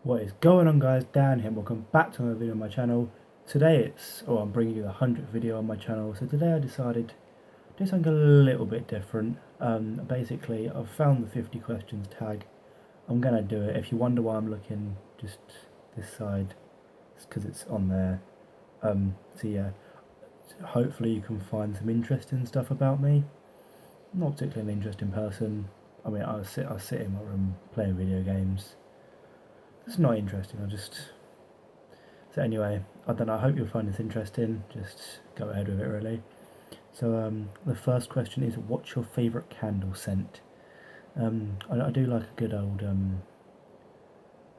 What is going on, guys? Dan here. Welcome back to another video on my channel. Today I'm bringing you the 100th video on my channel. So today I decided to do something a little bit different. Basically I've found the 50 questions tag. I'm gonna do it. If you wonder why I'm looking just this side, it's because it's on there. So yeah, hopefully you can find some interesting stuff about me. I'm not particularly an interesting person. I mean, I sit in my room playing video games. It's not interesting. So anyway, I don't know. I hope you'll find this interesting. Just go ahead with it, really. So the first question is, what's your favourite candle scent? I do like a good old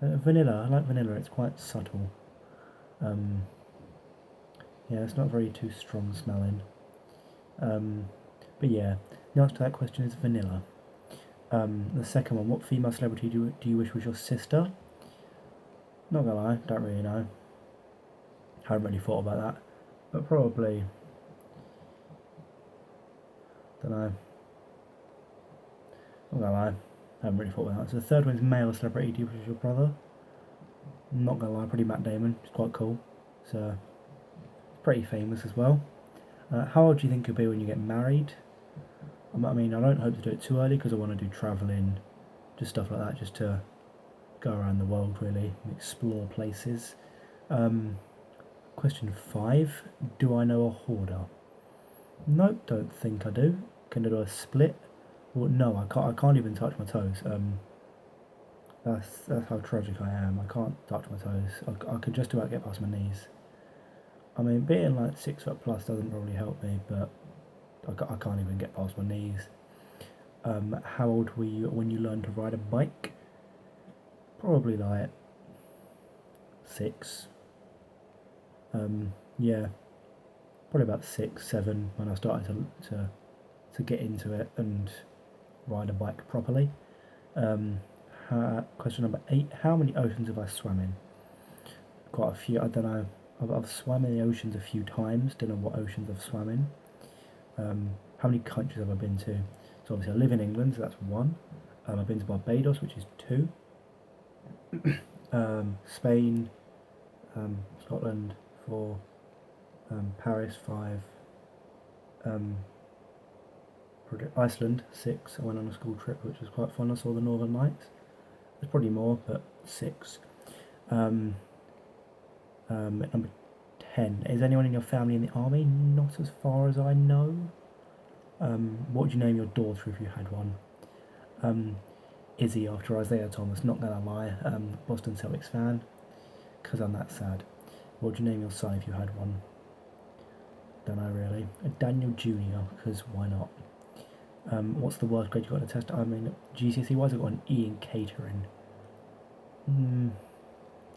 vanilla. I like vanilla. It's quite subtle. Yeah, it's not very too strong smelling. But yeah, the answer to that question is vanilla. The second one, what female celebrity do you wish was your sister? Not gonna lie, don't really know. Haven't really thought about that, but probably, don't know. Not gonna lie, haven't really thought about that. So the third one is male celebrity do you wish was your brother? Not gonna lie, probably Matt Damon. He's quite cool. So pretty famous as well. How old do you think you'll be when you get married? I mean, I don't hope to do it too early because I want to do travelling, just stuff like that, just to go around the world really and explore places. Question 5, do I know a hoarder? Nope, don't think I do. Can I do a split? Well, no, I can't even touch my toes. That's how tragic I am. I can't touch my toes. I could just about get past my knees. I mean, being like 6 foot plus doesn't probably help me, but I can't even get past my knees. How old were you when you learned to ride a bike? Probably like 6. Yeah, probably about 6, 7 when I started to get into it and ride a bike properly. Question number 8, how many oceans have I swam in? Quite a few. I don't know. I've swam in the oceans a few times. Don't know what oceans I've swam in. How many countries have I been to? So obviously I live in England, so that's 1. I've been to Barbados, which is 2. Spain, Scotland, 4. Paris, 5. Iceland, 6. I went on a school trip, which was quite fun. I saw the Northern Lights. There's probably more, but 6. Number 10. Is anyone in your family in the army? Not as far as I know. What would you name your daughter if you had one? Izzy, after Isaiah Thomas. Not gonna lie. Boston Celtics fan, because I'm that sad. What would you name your son if you had one? Don't know really. Daniel Jr., because why not? What's the worst grade you got in a test? I mean, GCSE wise, I got an E in catering.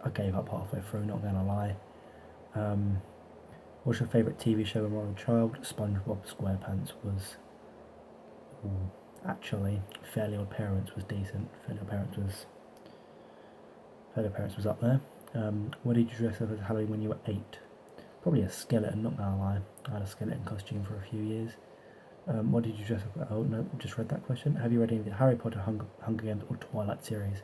I gave up halfway through, not gonna lie. What's your favourite TV show when you were a child? SpongeBob SquarePants was... actually, Fairly Odd Parents was decent. Fairly Odd Parents was up there. What did you dress up as Halloween when you were 8? Probably a skeleton, not gonna lie. I had a skeleton costume for a few years. What did you dress up as? Oh no, just read that question. Have you read any of the Harry Potter, Hunger Games or Twilight series?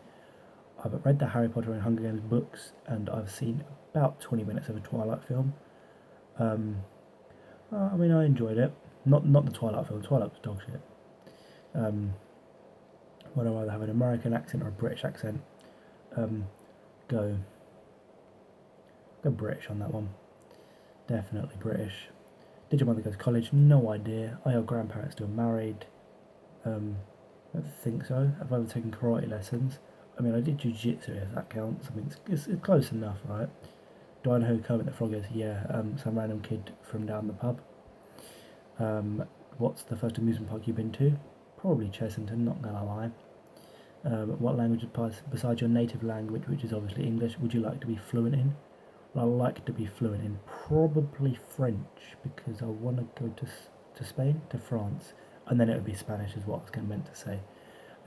I've read the Harry Potter and Hunger Games books, and I've seen about 20 minutes of a Twilight film. I mean, I enjoyed it. Not the Twilight film. Twilight was dog shit. Would I rather have an American accent or a British accent? Go British on that one. Definitely British. Did your mother go to college? No idea. Are your grandparents still married? I don't think so. Have I ever taken karate lessons? I mean, I did jiu-jitsu, if that counts. I mean, it's close enough, right? Do I know who Kermit the Frog is? Yeah, some random kid from down the pub. What's the first amusement park you've been to? Probably Chessington, not gonna lie. What language besides your native language, which is obviously English, would you like to be fluent in? Well, I like to be fluent in probably French, because I want to go to Spain, to France, and then it would be Spanish is what I was meant to say.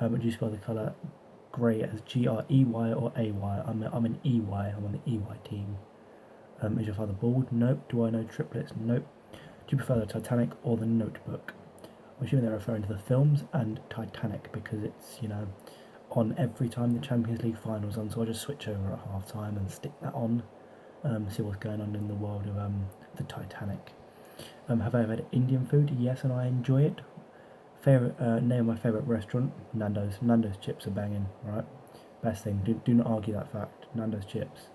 Would you spell the colour grey as G-R-E-Y or A-Y? I'm an EY, I'm on the EY team. Is your father bald? Nope. Do I know triplets? Nope. Do you prefer the Titanic or the Notebook? I'm assuming they're referring to the films and Titanic because it's, you know, on every time the Champions League finals on, so I'll just switch over at half time and stick that on, see what's going on in the world of the Titanic. Have I ever had Indian food? Yes, and I enjoy it. Favorite name of my favourite restaurant? Nando's. Nando's chips are banging, right? Best thing. Do not argue that fact. Nando's chips.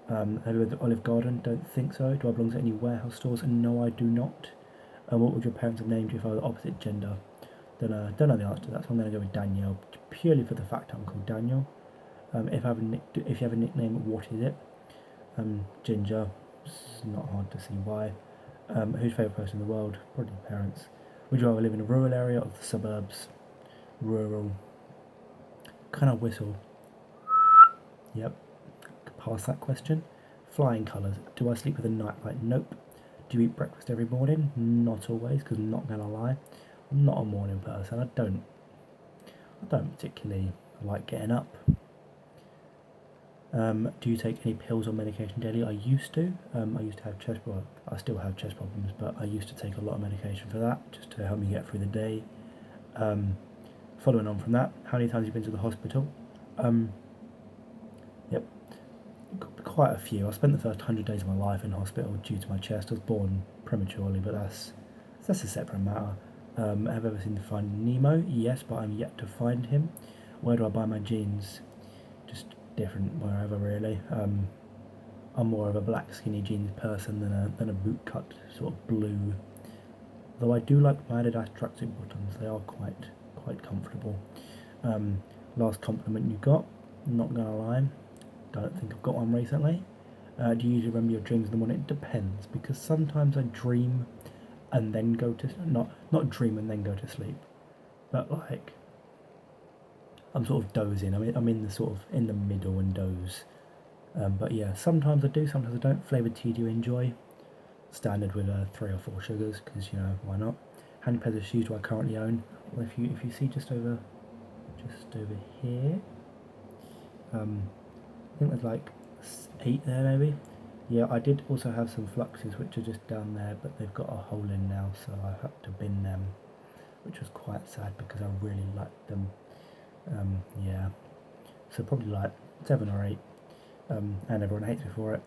Have you heard of Olive Garden? Don't think so. Do I belong to any warehouse stores? No, I do not. What would your parents have named you if I were the opposite gender? Don't know the answer to that, so I'm going to go with Daniel, purely for the fact I'm called Daniel. If you have a nickname, what is it? Ginger. It's not hard to see why. Who's your favourite person in the world? Probably parents. Would you rather live in a rural area or the suburbs? Rural. Can I whistle? Yep. Pass that question. Flying colours. Do I sleep with a nightlight? Nope. Do you eat breakfast every morning? Not always, because I'm not going to lie. I'm not a morning person. I don't particularly like getting up. Do you take any pills or medication daily? I used to. I used to have I still have chest problems, but I used to take a lot of medication for that, just to help me get through the day. Following on from that, how many times have you been to the hospital? Yep, quite a few. I spent the first 100 days of my life in hospital due to my chest. I was born prematurely, but that's a separate matter. Have I ever seen Finding Nemo? Yes, but I'm yet to find him. Where do I buy my jeans? Just different wherever, really. I'm more of a black skinny jeans person than a boot cut sort of blue. Though I do like my Adidas tracksuit bottoms. They are quite comfortable. Last compliment you got? Not gonna lie, don't think I've got one recently. Do you usually remember your dreams in the morning? It depends, because sometimes I dream and then go to not dream and then go to sleep, but like I'm sort of dozing. I'm in the sort of in the middle and doze. But yeah, sometimes I do, sometimes I don't. Flavoured tea do you enjoy? Standard with 3 or 4 sugars, because you know why not. How many pairs of shoes do I currently own? Well, if you see just over here, I think there's like 8 there maybe. Yeah, I did also have some fluxes which are just down there, but they've got a hole in now, so I had to bin them, which was quite sad because I really liked them. Yeah, so probably like 7 or 8, and everyone hates me for it.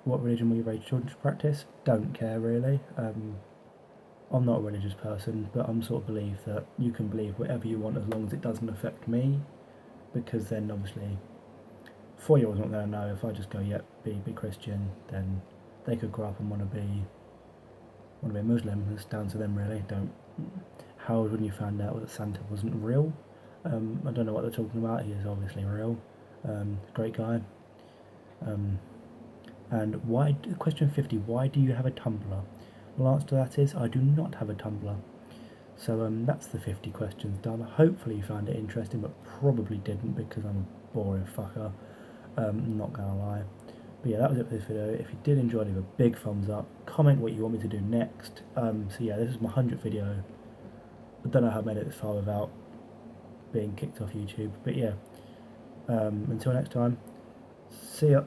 What religion will you raise children to practice? Don't care really. I'm not a religious person, but I'm sort of believe that you can believe whatever you want as long as it doesn't affect me, because then obviously 4-year-olds not going to know. If I just go, yep, be Christian, then they could grow up and want to be a Muslim. It's down to them really. How old when you found out that Santa wasn't real? I don't know what they're talking about. He is obviously real. Great guy. And why? Question 50. Why do you have a Tumblr? Well, answer to that is I do not have a Tumblr. So that's the 50 questions done. Hopefully you found it interesting, but probably didn't because I'm a boring fucker. Not gonna lie. But yeah, that was it for this video. If you did enjoy, leave a big thumbs up. Comment what you want me to do next. So yeah, this is my 100th video. I don't know how I made it this far without being kicked off YouTube. But yeah, until next time, see ya.